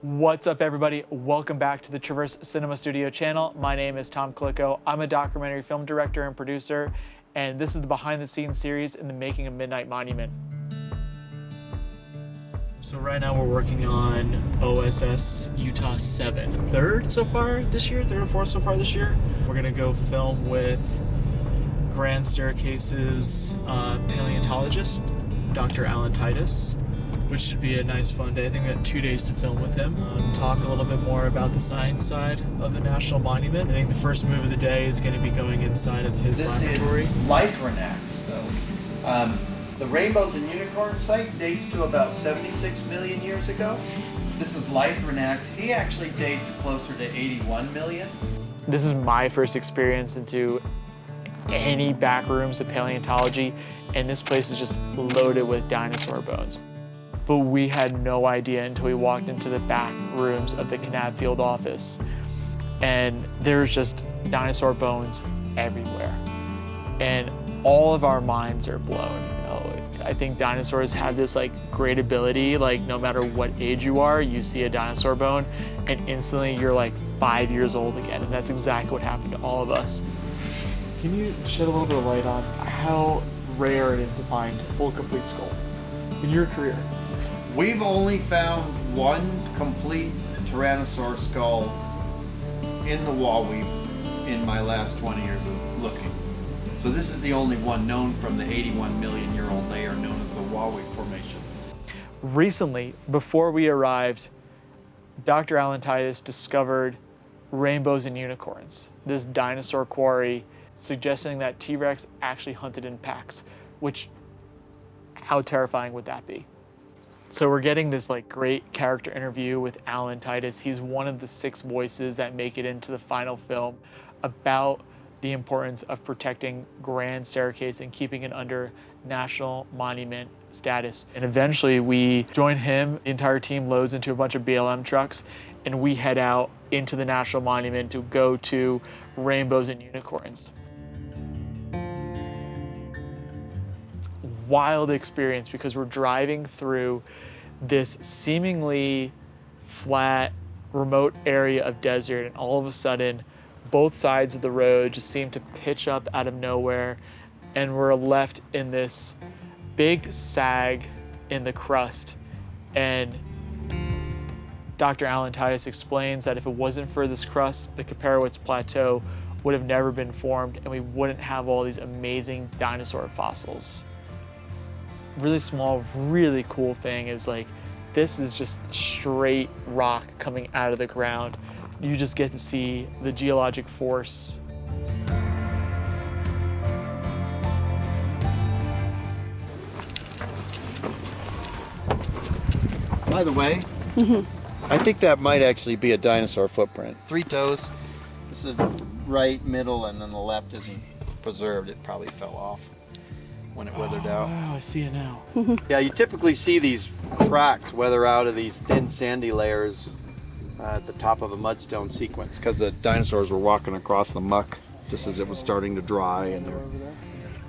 What's up, everybody? Welcome back to the Traverse Cinema Studio channel. My name is Tom Klicko. I'm a documentary film director and producer, and this is the behind the scenes series in the making of Midnight Monument. So right now we're working on OSS Utah 7. Third so far this year? Third or fourth so far this year? We're gonna go film with Grand Staircase's paleontologist, Dr. Titus, which should be a nice fun day. I think we got 2 days to film with him. Talk a little bit more about the science side of the National Monument. I think the first move of the day is going to be going inside of his laboratory. This is Lythronax, though. The Rainbows and Unicorns site dates to about 76 million years ago. This is Lythronax. He actually dates closer to 81 million. This is my first experience into any back rooms of paleontology, and this place is just loaded with dinosaur bones. But we had no idea until we walked into the back rooms of the Kanab field office, and there's just dinosaur bones everywhere, and all of our minds are blown. I think dinosaurs have this great ability, no matter what age you are, you see a dinosaur bone and instantly you're 5 years old again, and that's exactly what happened to all of us. Can you shed a little bit of light on how rare it is to find a full complete skull in your career? We've only found one complete Tyrannosaur skull in the wall weave in my last 20 years of looking. So this is the only one known from the 81 million year old layer known as the Wawee Formation. Recently, before we arrived, Dr. Titus discovered Rainbows and Unicorns, this dinosaur quarry, suggesting that T-Rex actually hunted in packs, which, how terrifying would that be? So we're getting this great character interview with Titus. He's one of the 6 voices that make it into the final film about the importance of protecting Grand Staircase and keeping it under National Monument status. And eventually we join him, the entire team loads into a bunch of BLM trucks, and we head out into the National Monument to go to Rainbows and Unicorns. Wild experience, because we're driving through this seemingly flat, remote area of desert, and all of a sudden both sides of the road just seem to pitch up out of nowhere, and we're left in this big sag in the crust. And Dr. Titus explains that if it wasn't for this crust, the Kaparowitz Plateau would have never been formed, and we wouldn't have all these amazing dinosaur fossils. Really small, really cool thing is this is just straight rock coming out of the ground. You just get to see the geologic force. By the way, I think that might actually be a dinosaur footprint. 3 toes. This is right, middle, and then the left isn't preserved. It probably fell off when it weathered out. Oh, I see it now. Yeah, you typically see these tracks weather out of these thin sandy layers at the top of a mudstone sequence because the dinosaurs were walking across the muck just as it was starting to dry. And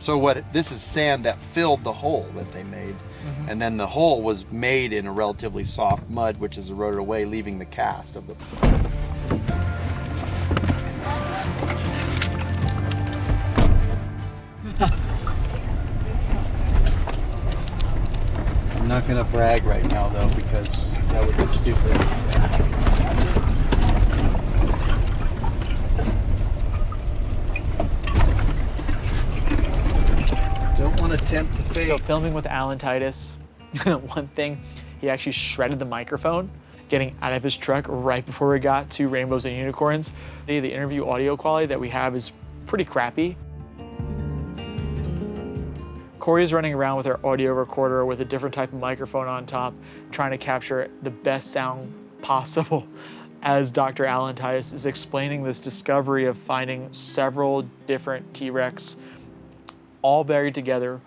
so this is sand that filled the hole that they made. And then the hole was made in a relatively soft mud, which is eroded away, leaving the cast of the... I'm not going to brag right now, though, because that would be stupid. Don't want to tempt the fate. So filming with Titus, one thing, he actually shredded the microphone getting out of his truck right before we got to Rainbows and Unicorns. The interview audio quality that we have is pretty crappy. Corey's running around with our audio recorder with a different type of microphone on top, trying to capture the best sound possible as Dr. Titus is explaining this discovery of finding several different T-Rex all buried together,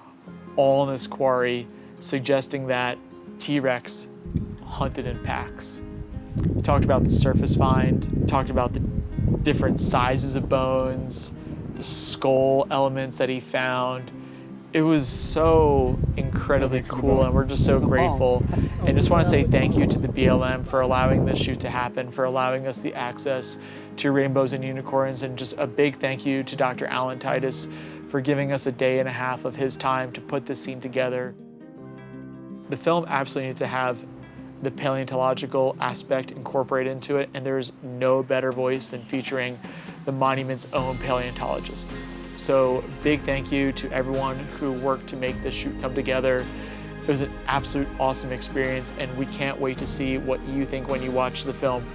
all in this quarry, suggesting that T-Rex hunted in packs. We talked about the surface find, talked about the different sizes of bones, the skull elements that he found, It was so incredibly cool, and we're just so grateful. And just want to say thank you to the BLM for allowing this shoot to happen, for allowing us the access to rainbows and unicorns, and just a big thank you to Dr. Alan Titus for giving us a day and a half of his time to put this scene together. The film absolutely needs to have the paleontological aspect incorporated into it, and there's no better voice than featuring the monument's own paleontologist. So big thank you to everyone who worked to make this shoot come together. It was an absolute awesome experience, and we can't wait to see what you think when you watch the film.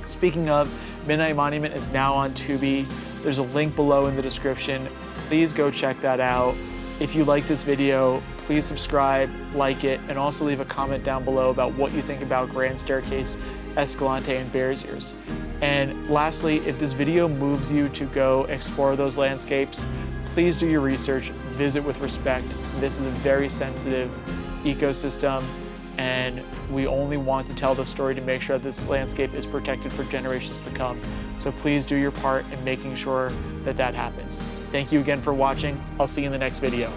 Speaking of, Midnight Monument is now on Tubi. There's a link below in the description. Please go check that out. If you like this video, please subscribe, like it, and also leave a comment down below about what you think about Grand Staircase, Escalante, and Bears Ears. And lastly, if this video moves you to go explore those landscapes, please do your research, visit with respect. This is a very sensitive ecosystem, and we only want to tell the story to make sure that this landscape is protected for generations to come. So please do your part in making sure that that happens. Thank you again for watching. I'll see you in the next video.